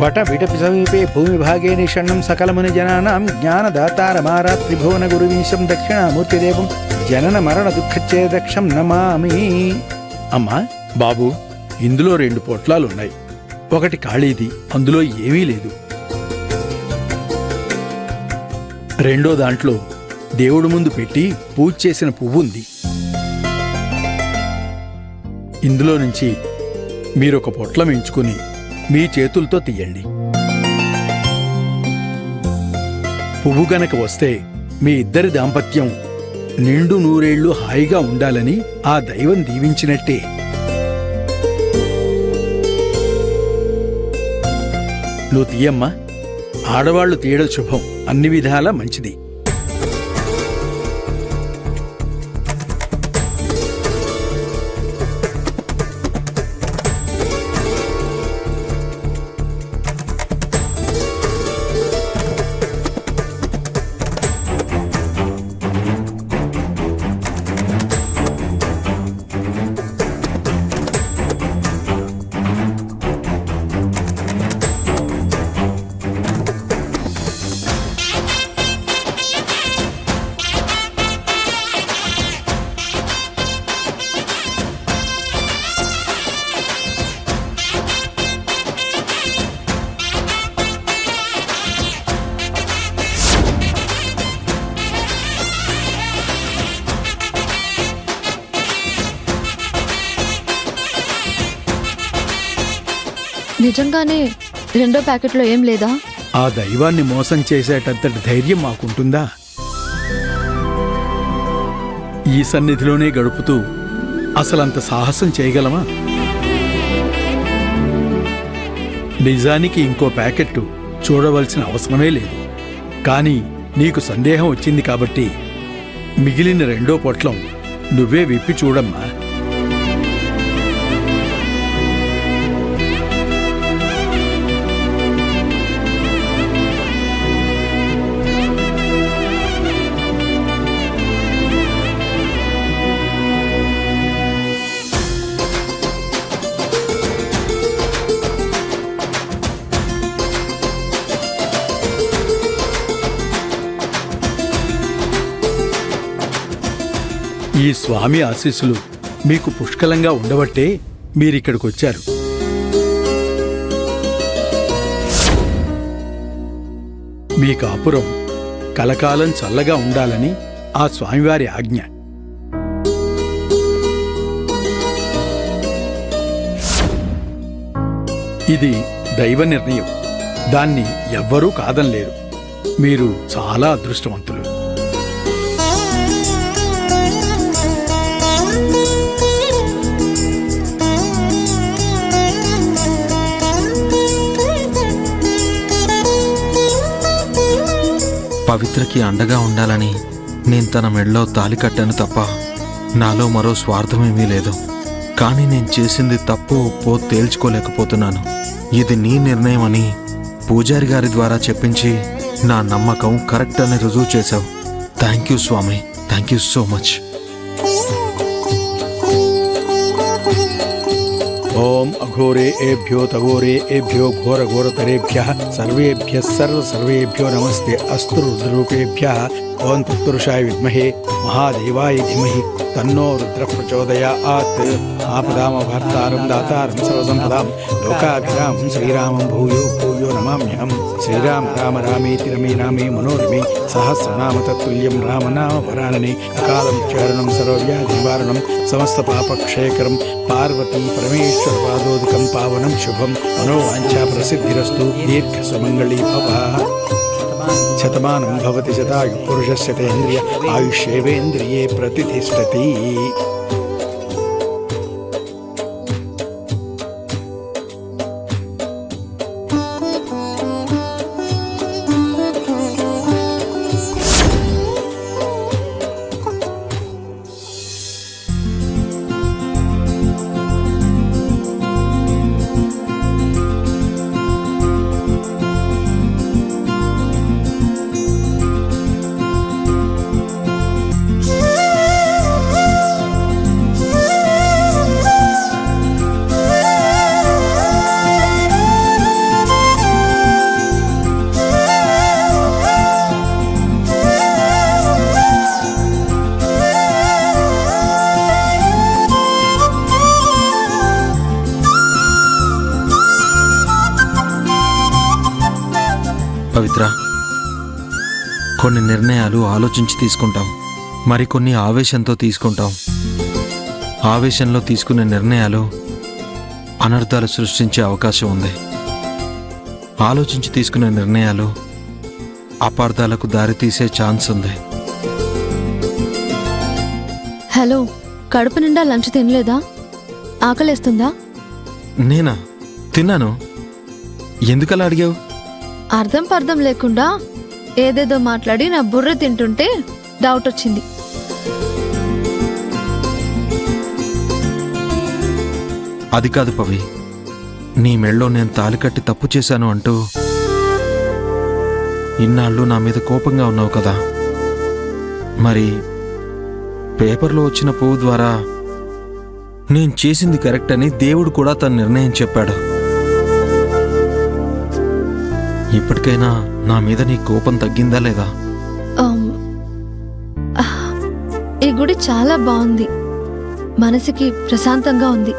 వటవిటపి సమీపే భూమిభాగే నిషణ్ణం సకలముని జనానాం జ్ఞానదాతారమారాత్రిభువన గురువీశం దక్షిణామూర్తిదేవం జనన మరణ దుఃఖచ్ఛేదక్షం నమామి. అమ్మా బాబు, ఇందులో 2 పొట్లాలున్నాయి. ఒకటి ఖాళీది, అందులో ఏమీ లేదు. రెండో దాంట్లో దేవుడు ముందు పెట్టి పూజ చేసిన పువ్వుంది. ఇందులో నుంచి మీరొక పొట్లం ఎంచుకుని మీ చేతులతో తీయండి. పువ్వు గనక వస్తే మీ ఇద్దరి దాంపత్యం నిండు నూరేళ్లు హాయిగా ఉండాలని ఆ దైవం దీవించినట్టే. నువ్వు తీయమ్మా. ఆడవాళ్లు తీయడం శుభం, అన్ని విధాలా మంచిది. నిజంగానే 2వ ప్యాకెట్లో ఏం లేదా? ఆ దైవాన్ని మోసం చేసేటంతటి ధైర్యం మాకుంటుందా? ఈ సన్నిధిలోనే గడుపుతూ అసలంత సాహసం చేయగలమా? నిజానికి ఇంకో ప్యాకెట్టు చూడవలసిన అవసరమే లేదు. కానీ నీకు సందేహం వచ్చింది కాబట్టి మిగిలిన 2వ పొట్లం నువ్వే విప్పి చూడమ్మా. ఈ స్వామి ఆశీస్సులు మీకు పుష్కలంగా ఉండబట్టే మీరిక్కడికొచ్చారు. మీ కాపురం కలకాలం చల్లగా ఉండాలని ఆ స్వామివారి ఆజ్ఞ. ఇది దైవ నిర్ణయం, దాన్ని ఎవ్వరూ కాదనలేరు. మీరు చాలా అదృష్టవంతులు. పవిత్రకి అండగా ఉండాలని నేను తన మెడలో తాళి కట్టాను తప్ప నాలో మరో స్వార్థమేమీ లేదు. కానీ నేను చేసింది తప్పు ఒప్పో తేల్చుకోలేకపోతున్నాను. ఇది నీ నిర్ణయం అని పూజారి గారి ద్వారా చెప్పించి నా నమ్మకం కరెక్ట్ అని రుజువు చేశావు. థ్యాంక్ యూ స్వామి, థ్యాంక్ యూ సో మచ్. ఓం అఘోరే ఏభ్యో తఘోరే ఏభ్యో ఘోర ఘోరతరేభ్యః సర్వేభ్యః సర్వేభ్యో నమస్తే అస్తు రుద్రరూపేభ్యః. ఓం తత్పురుషాయ విద్మహే మహాదేవాయ ధీమహి తన్నో రుద్ర ప్రచోదయాత్. ఆపదామభర్తారం దాతారం సర్వసంపదాం లోకాభిరామం శ్రీరామం భూయో భూయో నమామ్యహం. శ్రీరామ రామ రామేతి రమే రామే మనోరమే సహస్రనామ తత్తుల్యం రామనామ వరాననే. అకాలం చరణం సర్వవ్యాధి నివారణం సమస్త పాపక్షయకరం పార్వతీ పరమేశ్వర పాదోదకం పావనం శుభం. మనోవాంఛా ప్రసిద్ధిరస్తు. దీర్ఘ సుమంగళీ భవ. శతమానం భవతి శతాయు పురుషస్య తేంద్రియ ఆయుష్యేవేంద్రియే ప్రతిష్ఠతి. పవిత్ర, కొన్ని నిర్ణయాలు ఆలోచించి తీసుకుంటాం, మరికొన్ని ఆవేశంతో తీసుకుంటాం. ఆవేశంలో తీసుకునే నిర్ణయాలు అనర్థాలు సృష్టించే అవకాశం ఉంది. ఆలోచించి తీసుకునే నిర్ణయాలు అపార్థాలకు దారితీసే ఛాన్స్ ఉంది. హలో, కడుపు నిండా లంచ్ తినలేదా? ఆకలేస్తుందా? నేనా? తిన్నాను. ఎందుకలా అడిగావు? అర్థం పర్థం లేకుండా ఏదేదో మాట్లాడి నా బుర్ర తింటుంటే డౌట్ వచ్చింది. అది కాదు పవి, నీ మెళ్ళో నేను తాలి కట్టి తప్పు చేశాను అంటూ ఇన్నాళ్ళు నా మీద కోపంగా ఉన్నావు కదా. మరి పేపర్లో వచ్చిన పువ్వు ద్వారా నేను చేసింది కరెక్ట్ అని దేవుడు కూడా తన నిర్ణయం చెప్పాడు. ఇప్పటికైనా నా మీద నీ కోపం తగ్గిందా లేదా? ఆమ్, ఈ గుడి చాలా బాగుంది, మనసుకి ప్రశాంతంగా ఉంది.